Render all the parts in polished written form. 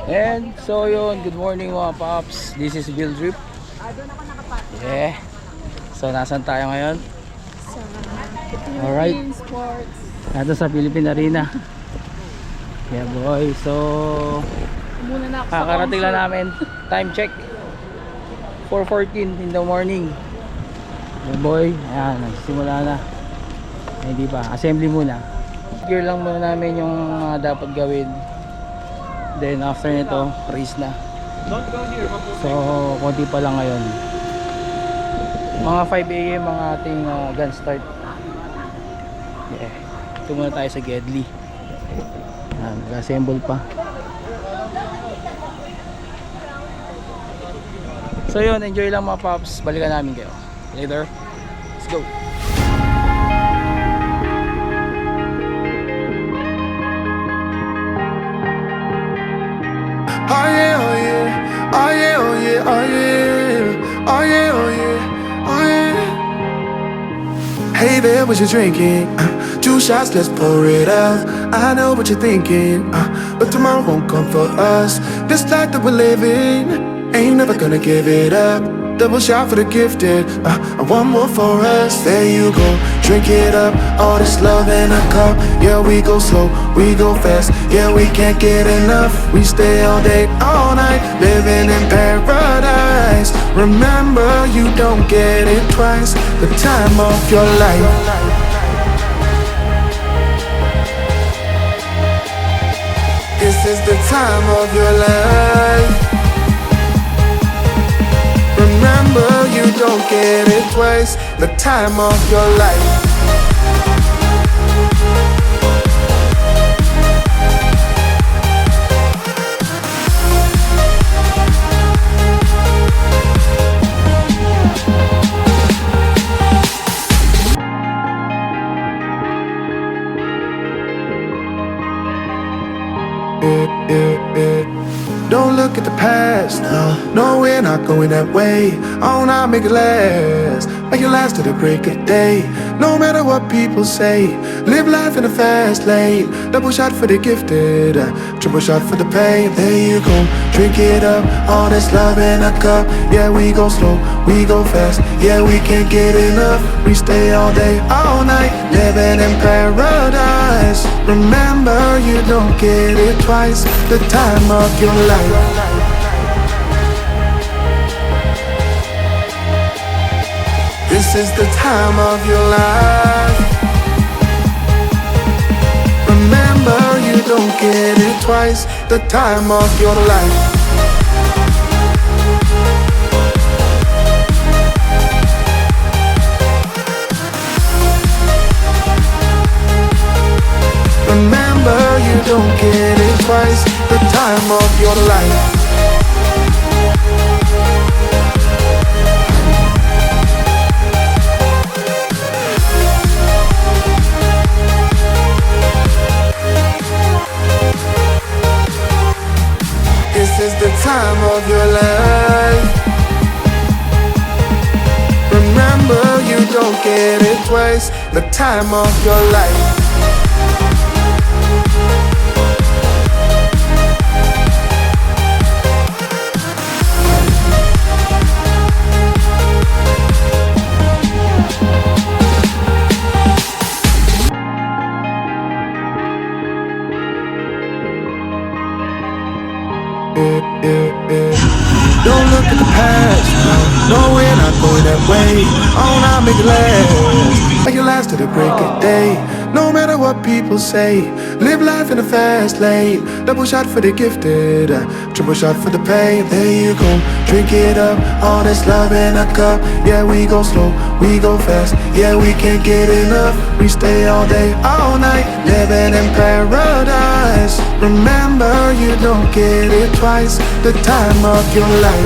And so yun, good morning mga paps. This is BillTrip. Yeah. So nasan tayo ngayon? Sa Alright. Philippine Sports. Nandito sa Philippine Arena. Yeah boy. So Muna na ako sa kakarating lang concert. namin. Time check 4:14 in the morning. Yeah boy. Ayan, nagsimula na. Hindi pa. Assembly muna. Gear lang muna namin yung mga dapat gawin. Then after nito, race na. So, konti pa lang ngayon. Mga 5 AM ang ating gun start. Yeah. Ito muna tayo sa Gedli. Nag-assemble pa. So yun, enjoy lang mga paps. Balikan namin kayo. Later. Let's go. Oh yeah, oh yeah, oh yeah, oh yeah, oh yeah, oh yeah, oh yeah, oh yeah. Hey there, what you drinking? 2 shots, let's pour it out. I know what you're thinking, but tomorrow won't come for us. This life that we're living, ain't never gonna give it up. Double shot for the gifted, and one more for us. There you go, drink it up. All this love in a cup. Yeah, we go slow, we go fast. Yeah, we can't get enough. We stay all day, all night, living in paradise. Remember, you don't get it twice. The time of your life. This is the time of your life. Remember, you don't get it twice. The time of your life. Don't look at the past, no, we're not going that way. Oh, now make it last, make it last to the break of day. No matter what people say, live life in a fast lane. Double shot for the gifted, triple shot for the pain. There you go, drink it up, all this love in a cup. Yeah, we go slow, we go fast. Yeah, we can't get enough. We stay all day, all night, living in paradise. Remember, you don't get it twice. The time of your life. This is the time of your life. Remember, you don't get it twice. The time of your life. Remember, you don't get it twice. The time of your life. This is the time of your life. Remember, you don't get it twice. The time of your life. Don't look at the past, no, we're not going that way. Oh, now make it last, make it last to the break of day. No matter what people say, live life in a fast lane. Double shot for the gifted, triple shot for the pain. There you go, drink it up, all this love in a cup. Yeah, we go slow, we go fast. Yeah, we can't get enough. We stay all day, all night, living in paradise. Remember, you don't get it twice. The time of your life.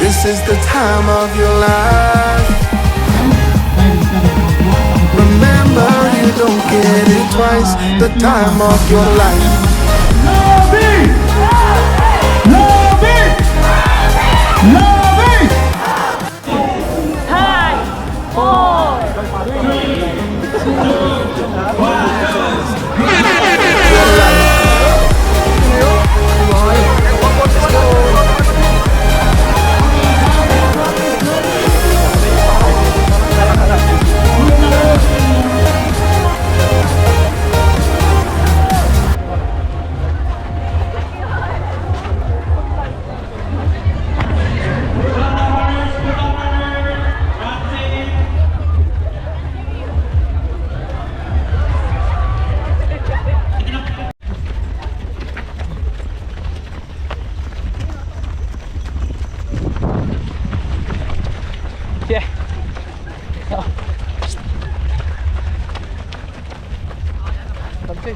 This is the time of your life. Remember, you don't get it twice. The time of your life. Llobi! Llobi! Llobi! 5, 4, 3, 2, 1.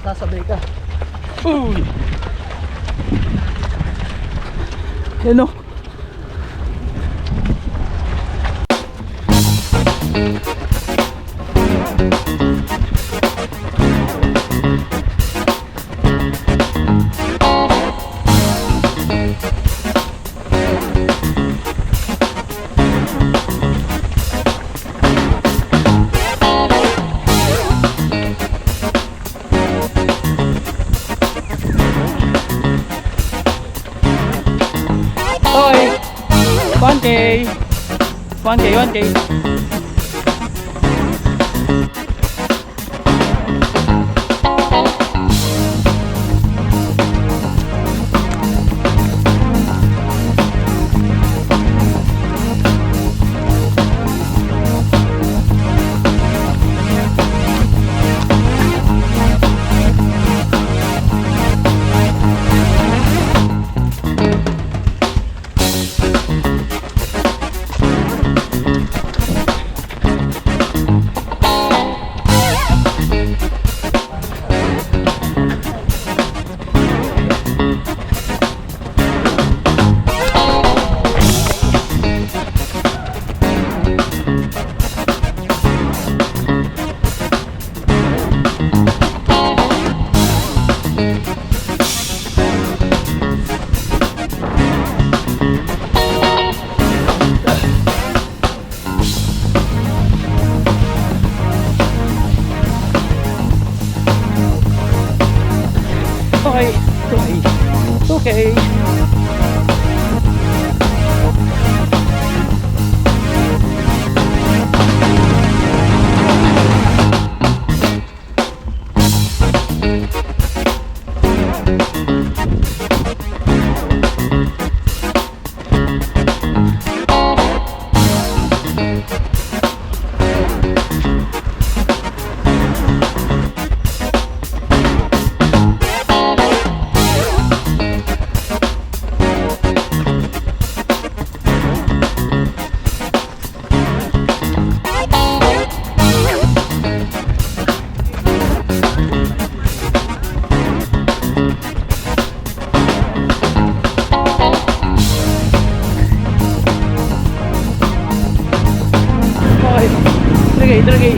sasabay ka. Uy! Yan o. Okay. 1K. 1K, 1K. Okay. Dragay.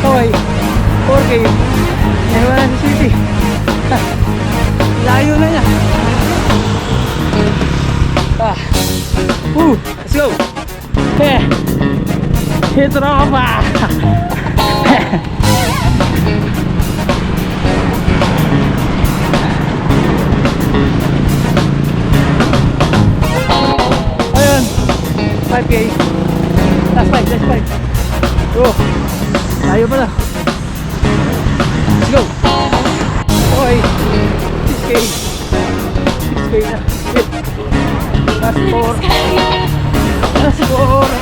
Okay. 4K. Ewan na si City. Layo na niya. Let's go. Hit rock pa. Ayun. 5K. Last 5. Oh. Layo pala. Let's go. Okay. 6K. 6K na. Last 4. Last 4.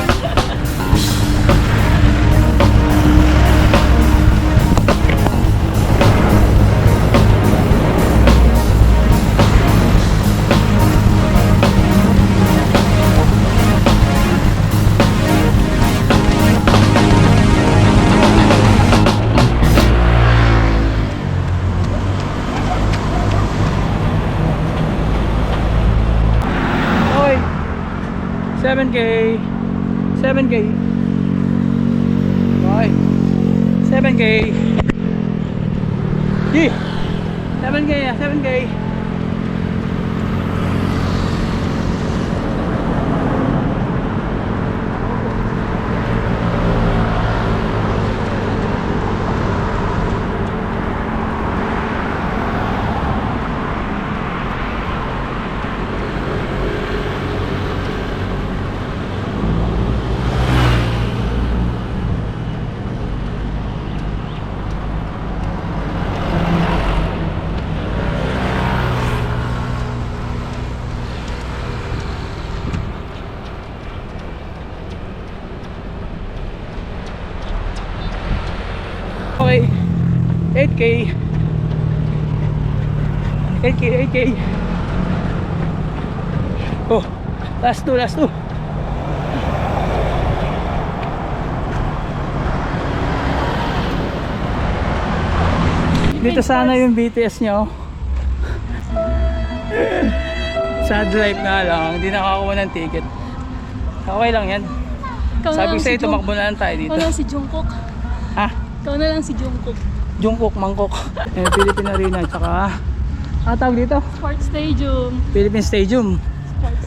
Okay. 7K. Okay. 7K. Yeah. 7K ya, 7K. Okay, 8K. 8K. Oh, last two. Dito sana yung BTS nyo. Sad life na lang, hindi nakakakuha ng ticket. Okay lang yan. Ikaw na Sabi lang sa'yo, si tumakbo na lang tayo dito. Ikaw na lang si Jungkook. Ha? Ikaw na lang si Jungkook. Jungkook, Mangkok. Philippine Arena, tsaka tawag dito? Sports Stadium. Philippine Stadium. Sports.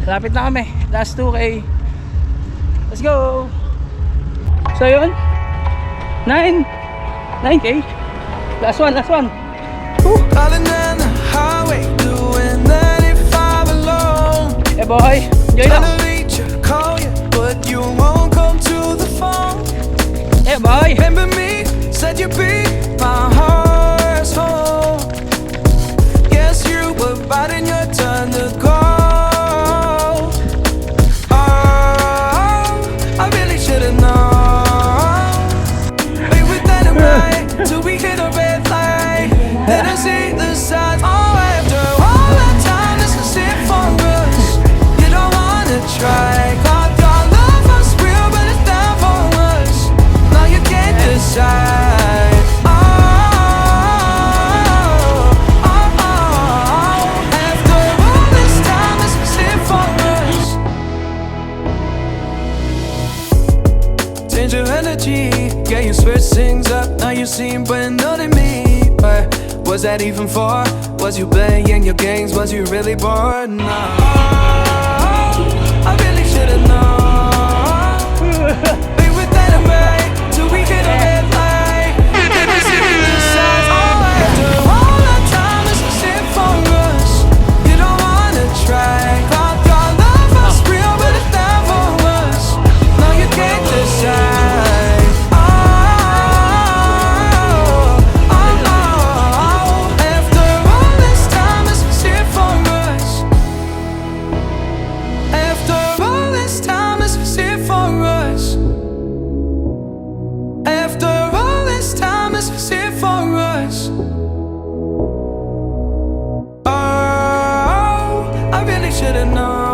Lapit na kami. Last 2K. Let's go! So yun? 9K? Last one. Woo! Calling down the highway, doing 95 alone. Eh boy, enjoy lang. Trying to reach you, call you, but you won't come to the phone. Eh boy. Remember me, said you'd be my heart's home. Guess you were biting your turn to go. Oh, I really should've known. We were standing right till we hit a red light. Then I see the signs. Oh, after all that time, this is it for us. You don't wanna try. Got your love was real, but it's down for us. Now you can't decide. Oh, after all this time, this is it for us. Change your energy, yeah, you switch things up. Now you seem brand new to me, but was that even for? Was you playing your games? Was you really bored? No, I really should've known. We were standing right till we hit a red light. Then I see the signs. Oh, after all that time, this is it for us. You don't wanna try. Thought your love was real, but it's down for us. Now you can't decide. After all this time, this is it for us. After all this time, this is it for us. After all this time, this is it for us. Oh, I really should've known.